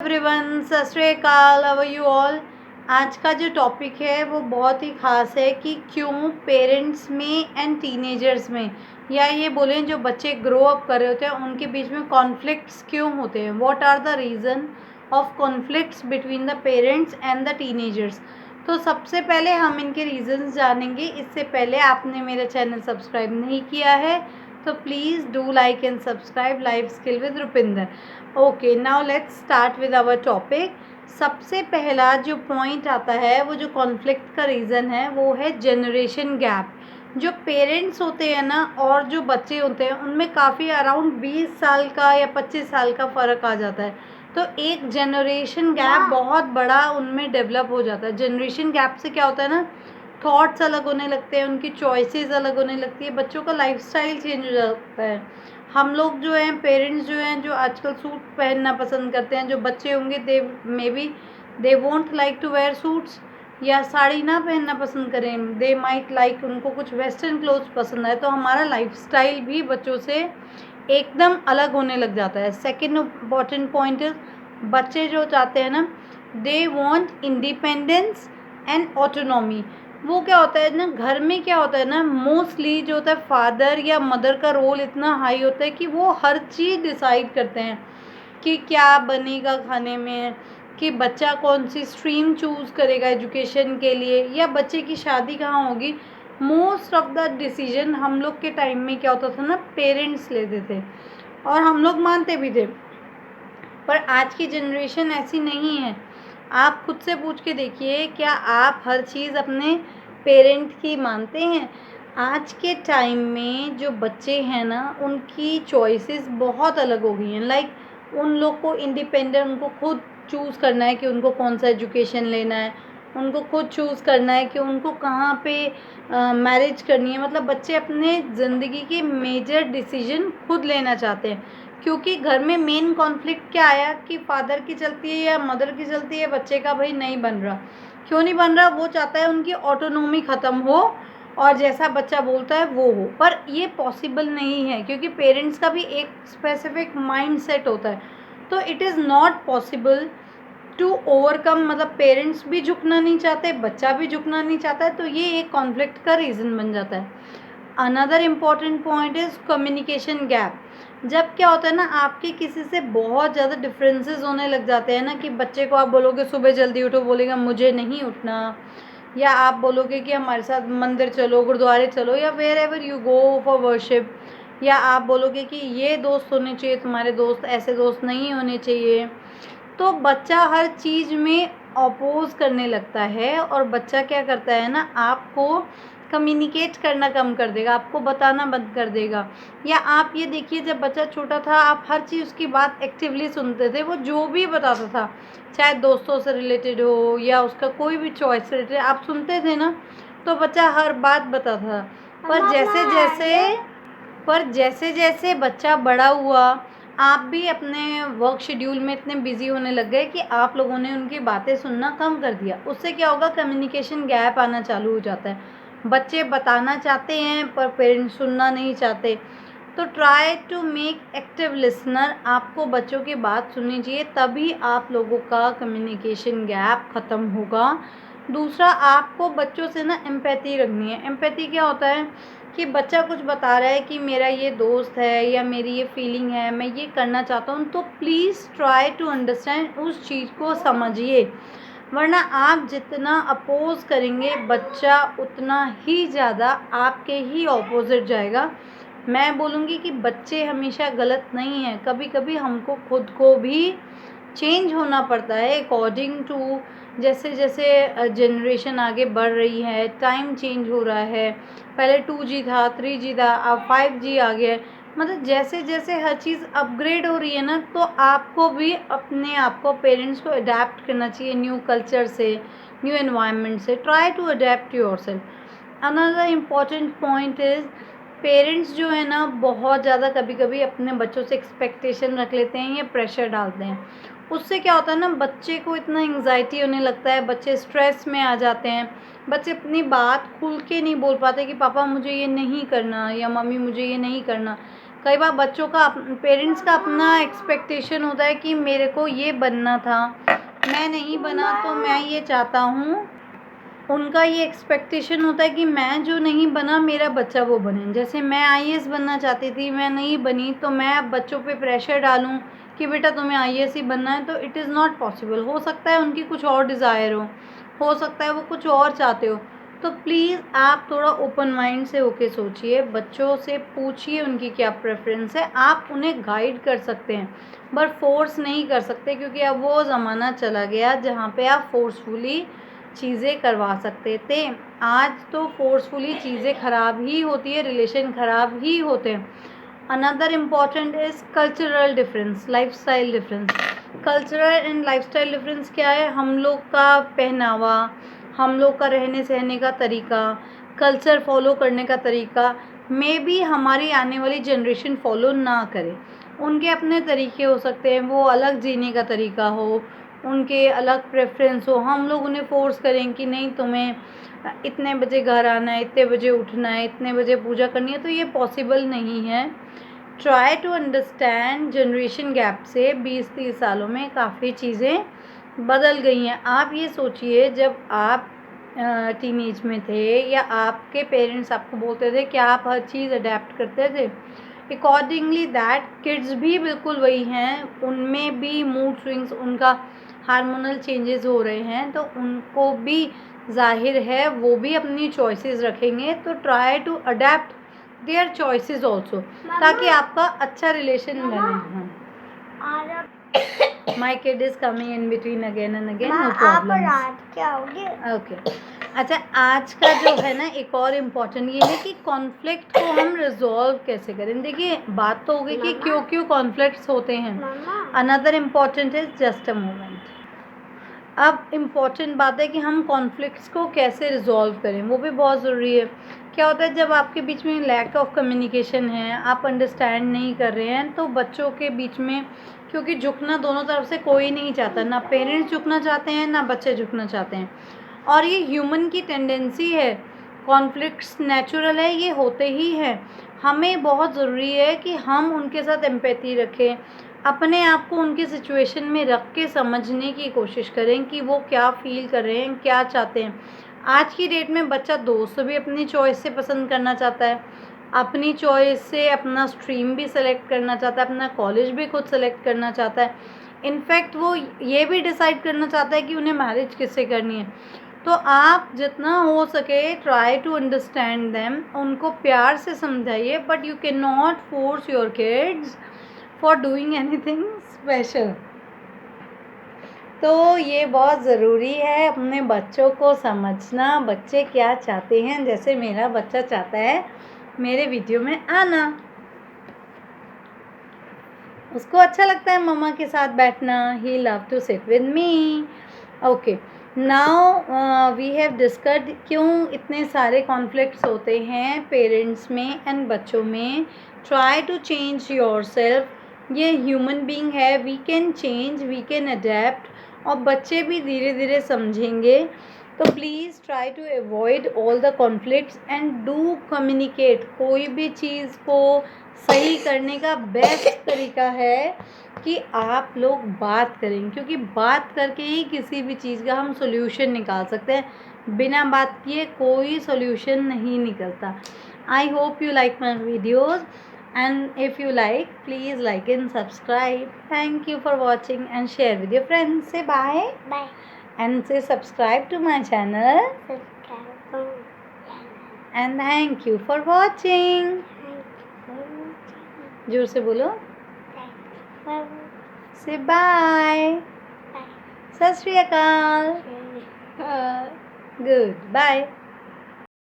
Everyone, सत श्री अकाल, how are you all. आज का जो टॉपिक है वो बहुत ही ख़ास है कि क्यों पेरेंट्स में एंड टीनेजर्स में, या ये बोलें जो बच्चे ग्रो अप कर रहे होते हैं उनके बीच में कॉन्फ्लिक्ट्स क्यों होते हैं। What are the reason of conflicts between the parents and the teenagers. तो सबसे पहले हम इनके रीज़न्स जानेंगे। इससे पहले आपने मेरा चैनल सब्सक्राइब नहीं किया है तो please do like and subscribe life skill with Rupinder. Okay, now let's start with our topic. सबसे पहला जो पॉइंट आता है, वो जो कॉन्फ्लिक्ट का रीज़न है वो है जनरेशन गैप। जो पेरेंट्स होते हैं ना और जो बच्चे होते हैं उनमें काफ़ी अराउंड 20 साल का या 25 साल का फ़र्क आ जाता है। तो एक जनरेशन गैप बहुत बड़ा उनमें डेवलप हो जाता है। जनरेशन गैप से क्या होता है ना, थॉट्स अलग होने लगते हैं, उनकी चॉइसेस अलग होने लगती है, बच्चों का लाइफस्टाइल चेंज हो जाता है। हम लोग जो हैं, पेरेंट्स जो हैं, जो आजकल सूट पहनना पसंद करते हैं, जो बच्चे होंगे they maybe they won't like to wear suits, या साड़ी ना पहनना पसंद करें, दे माइट लाइक, उनको कुछ वेस्टर्न क्लोथ्स पसंद आए। तो हमारा लाइफस्टाइल भी बच्चों से एकदम अलग होने लग जाता है। सेकेंड इम्पॉर्टेंट पॉइंट इज, बच्चे जो चाहते हैं ना, they want independence and autonomy. वो क्या होता है ना, घर में क्या होता है ना, मोस्टली जो होता है फादर या मदर का रोल इतना हाई होता है कि वो हर चीज़ डिसाइड करते हैं कि क्या बनेगा खाने में, कि बच्चा कौन सी स्ट्रीम चूज़ करेगा एजुकेशन के लिए, या बच्चे की शादी कहाँ होगी। मोस्ट ऑफ द डिसीजन हम लोग के टाइम में क्या होता था ना, पेरेंट्स लेते थे और हम लोग मानते भी थे। पर आज की जनरेशन ऐसी नहीं है। आप खुद से पूछ के देखिए, क्या आप हर चीज़ अपने पेरेंट की मानते हैं। आज के टाइम में जो बच्चे हैं ना, उनकी चॉइसेस बहुत अलग हो गई हैं। लाइक उन लोग को इंडिपेंडेंट, उनको खुद चूज़ करना है कि उनको कौन सा एजुकेशन लेना है, उनको खुद चूज़ करना है कि उनको कहाँ पे मैरिज करनी है। मतलब बच्चे अपने ज़िंदगी के मेजर डिसीजन खुद लेना चाहते हैं, क्योंकि घर में मेन कॉन्फ्लिक्ट क्या आया कि फादर की चलती है या मदर की चलती है, बच्चे का भाई नहीं बन रहा। क्यों नहीं बन रहा? वो चाहता है उनकी ऑटोनॉमी ख़त्म हो और जैसा बच्चा बोलता है वो हो। पर ये पॉसिबल नहीं है, क्योंकि पेरेंट्स का भी एक स्पेसिफिक माइंड सेट होता है। तो it is not possible to overcome. मतलब पेरेंट्स भी झुकना नहीं चाहते, बच्चा भी झुकना नहीं चाहता है, तो ये एक कॉन्फ्लिक्ट का रीज़न बन जाता है। Another important point is communication gap. जब क्या होता है ना, आपके किसी से बहुत ज़्यादा डिफरेंसेस होने लग जाते हैं ना, कि बच्चे को आप बोलोगे सुबह जल्दी उठो, बोलेगा मुझे नहीं उठना, या आप बोलोगे कि हमारे साथ मंदिर चलो, गुरुद्वारे चलो, या wherever you go for worship, या आप बोलोगे कि ये दोस्त होने चाहिए तुम्हारे, दोस्त ऐसे दोस्त नहीं होने चाहिए। तो बच्चा हर चीज़ में अपोज करने लगता है और बच्चा क्या करता है ना, आपको कम्युनिकेट करना कम कर देगा, आपको बताना बंद कर देगा। या आप ये देखिए, जब बच्चा छोटा था आप हर चीज़ उसकी बात एक्टिवली सुनते थे। वो जो भी बताता था, चाहे दोस्तों से रिलेटेड हो या उसका कोई भी चॉइस रिलेटेड, आप सुनते थे ना, तो बच्चा हर बात बताता था। पर जैसे जैसे बच्चा बड़ा हुआ, आप भी अपने वर्क शेड्यूल में इतने बिजी होने लग गए कि आप लोगों ने उनकी बातें सुनना कम कर दिया। उससे क्या होगा, कम्युनिकेशन गैप आना चालू हो जाता है। बच्चे बताना चाहते हैं पर पेरेंट्स सुनना नहीं चाहते। तो try to make active listener. आपको बच्चों की बात सुननी चाहिए, तभी आप लोगों का कम्युनिकेशन गैप ख़त्म होगा। दूसरा, आपको बच्चों से ना एम्पैथी रखनी है। एम्पैथी क्या होता है कि बच्चा कुछ बता रहा है कि मेरा ये दोस्त है या मेरी ये फीलिंग है, मैं ये करना चाहता हूँ, तो प्लीज़ ट्राई टू अंडरस्टैंड, उस चीज़ को समझिए। वरना आप जितना अपोज करेंगे, बच्चा उतना ही ज़्यादा आपके ही ऑपोजिट जाएगा। मैं बोलूँगी कि बच्चे हमेशा गलत नहीं हैं, कभी कभी हमको खुद को भी चेंज होना पड़ता है अकॉर्डिंग टू जैसे जैसे जनरेशन आगे बढ़ रही है, टाइम चेंज हो रहा है। पहले 2G था, 3G था, अब 5G आ गया है। मतलब जैसे जैसे हर चीज़ अपग्रेड हो रही है ना, तो आपको भी अपने आप को, पेरेंट्स को अडेप्ट करना चाहिए न्यू कल्चर से, न्यू एनवायरनमेंट से। Try to adapt yourself. Another important point is, parents जो है ना, बहुत ज़्यादा कभी कभी अपने बच्चों से एक्सपेक्टेशन रख लेते हैं या प्रेशर डालते हैं। उससे क्या होता है ना, बच्चे को इतना एंग्जाइटी होने लगता है, बच्चे स्ट्रेस में आ जाते हैं, बच्चे अपनी बात खुल के नहीं बोल पाते कि पापा मुझे ये नहीं करना या मम्मी मुझे ये नहीं करना। कई बार बच्चों का पेरेंट्स का अपना एक्सपेक्टेशन होता है कि मेरे को ये बनना था, मैं नहीं बना तो मैं ये चाहता हूँ। उनका ये एक्सपेक्टेशन होता है कि मैं जो नहीं बना मेरा बच्चा वो बने। जैसे मैं आईएएस बनना चाहती थी, मैं नहीं बनी, तो मैं अब बच्चों पे प्रेशर डालूँ कि बेटा तुम्हें आईएएस ही बनना है, तो इट इज़ नॉट पॉसिबल। हो सकता है उनकी कुछ और डिज़ायर हो सकता है वो कुछ और चाहते हो। तो प्लीज़ आप थोड़ा ओपन माइंड से होके सोचिए, बच्चों से पूछिए उनकी क्या प्रेफरेंस है। आप उन्हें गाइड कर सकते हैं बट फोर्स नहीं कर सकते, क्योंकि अब वो ज़माना चला गया जहाँ पे आप फोर्सफुली चीज़ें करवा सकते थे। आज तो फोर्सफुली चीज़ें ख़राब ही होती है, रिलेशन ख़राब ही होते हैं। Another important is cultural difference, lifestyle difference. Cultural and lifestyle difference क्या है? हम लोग का पहनावा, हम लोग का रहने सहने का तरीका, कल्चर फॉलो करने का तरीका मे बी हमारी आने वाली जनरेशन फॉलो ना करे। उनके अपने तरीके हो सकते हैं, वो अलग जीने का तरीका हो, उनके अलग प्रेफरेंस हो। हम लोग उन्हें फ़ोर्स करें कि नहीं तुम्हें इतने बजे घर आना है, इतने बजे उठना है, इतने बजे पूजा करनी है, तो ये पॉसिबल नहीं है। Try to understand, generation gap से 20-30 सालों में काफ़ी चीज़ें बदल गई हैं। आप ये सोचिए, जब आप टीनेज में थे या आपके पेरेंट्स आपको बोलते थे कि आप हर चीज़ अडेप्ट करते थे, अकॉर्डिंगली दैट किड्स भी बिल्कुल वही हैं। उनमें भी मूड स्विंग्स, उनका हार्मोनल चेंजेस हो रहे हैं, तो उनको भी जाहिर है वो भी अपनी चॉइसेस रखेंगे। तो try to adapt their choices also, ताकि आपका अच्छा रिलेशन बने। My kid is coming in between again and again, no problem. Okay, अच्छा आज का जो है ना एक और इम्पॉर्टेंट ये है कि कॉन्फ्लिक्ट को हम रिजॉल्व कैसे करें। देखिए बात तो हो गई कि क्यों क्यों कॉन्फ्लिक्ट्स होते हैं। Another important is just a moment. अब इम्पॉर्टेंट बात है कि हम कॉन्फ्लिक्ट्स को कैसे रिजॉल्व करें, वो भी बहुत ज़रूरी है। क्या होता है जब आपके बीच में लैक ऑफ कम्युनिकेशन है, आप अंडरस्टैंड नहीं कर रहे हैं, तो बच्चों के बीच में, क्योंकि झुकना दोनों तरफ से कोई नहीं चाहता, ना पेरेंट्स झुकना चाहते हैं ना बच्चे झुकना चाहते हैं, और ये ह्यूमन की टेंडेंसी है। कॉन्फ्लिक्ट्स नेचुरल है, ये होते ही हैं। हमें बहुत ज़रूरी है कि हम उनके साथ एम्पैथी रखें, अपने आप को उनके सिचुएशन में रख के समझने की कोशिश करें कि वो क्या फ़ील कर रहे हैं, क्या चाहते हैं। आज की डेट में बच्चा दोस्त भी अपनी चॉइस से पसंद करना चाहता है, अपनी चॉइस से अपना स्ट्रीम भी सेलेक्ट करना चाहता है, अपना कॉलेज भी खुद सेलेक्ट करना चाहता है। इनफैक्ट वो ये भी डिसाइड करना चाहता है कि उन्हें मैरिज किससे करनी है। तो आप जितना हो सके ट्राई टू अंडरस्टैंड देम, उनको प्यार से समझाइए, but you can not force your kids for doing anything special. तो ये बहुत ज़रूरी है अपने बच्चों को समझना, बच्चे क्या चाहते हैं। जैसे मेरा बच्चा चाहता है मेरे वीडियो में आना, उसको अच्छा लगता है मम्मा के साथ बैठना, he love to sit with me. Okay, now we have discussed क्यों इतने सारे कॉन्फ्लिक्ट्स होते हैं पेरेंट्स में एंड बच्चों में। Try to change yourself, ये ह्यूमन बीइंग है, we can change, we can adapt, और बच्चे भी धीरे धीरे समझेंगे। तो please try to avoid all the conflicts and do communicate. कोई भी चीज़ को सही करने का बेस्ट तरीका है कि आप लोग बात करें, क्योंकि बात करके ही किसी भी चीज़ का हम सोल्यूशन निकाल सकते हैं। बिना बात किए कोई सोल्यूशन नहीं निकलता। I hope you like my videos, and if you like, please like and subscribe. Thank you for watching and share with your friends. Say bye. Bye. And say subscribe to my channel. Subscribe to And thank you for watching. जोर से बोलो. Say bye. सत श्री अकाल. Good. Bye.